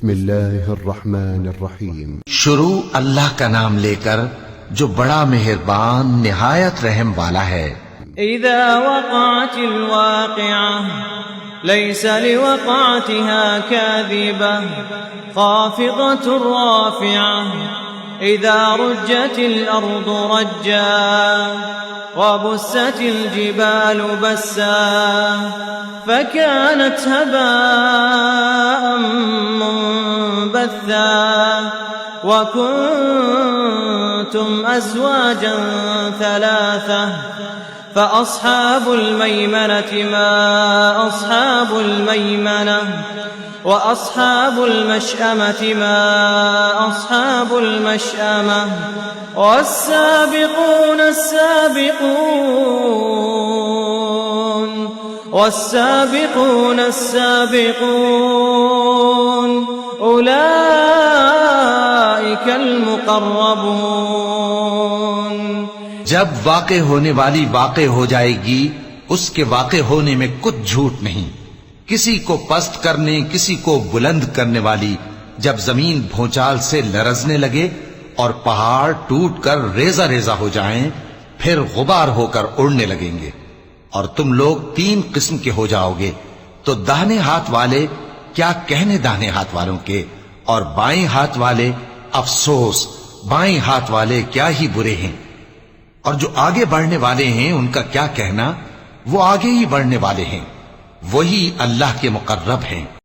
बिस्मिल्लाहिर्रहमानिर्रहीम। शुरू अल्लाह का नाम लेकर जो बड़ा मेहरबान निहायत रहम वाला है। इज़ा वक़अतिल वाक़िअह लैसा लिवक़अतिहा काज़िबह ख़ाफ़िज़तुर राफ़िअह इज़ा रुज्जतिल अर्दु रज्जा वबुस्सतिल जिबालु बस्सा फकानत हबाअन मुंबत्था वकुंतुम अज़वाजन थलाथा فأصحاب الميمنة ما أصحاب الميمنة وأصحاب المشأمة ما أصحاب المشأمة والسابقون السابقون أولئك المقربون। जब वाक़े होने वाली वाक़े हो जाएगी उसके वाक़े होने में कुछ झूठ नहीं। किसी को पस्त करने किसी को बुलंद करने वाली जब जमीन भूचाल से लरजने लगे और पहाड़ टूटकर रेजा रेजा हो जाएं, फिर गुबार होकर उड़ने लगेंगे और तुम लोग 3 किस्म के हो जाओगे, तो दाहिने हाथ वाले क्या कहने दाहिने हाथ वालों के, और बाएं हाथ वाले अफसोस बाएं हाथ वाले क्या ही बुरे हैं, और जो आगे बढ़ने वाले हैं उनका क्या कहना, वो आगे ही बढ़ने वाले हैं, वही अल्लाह के मुकर्रब हैं।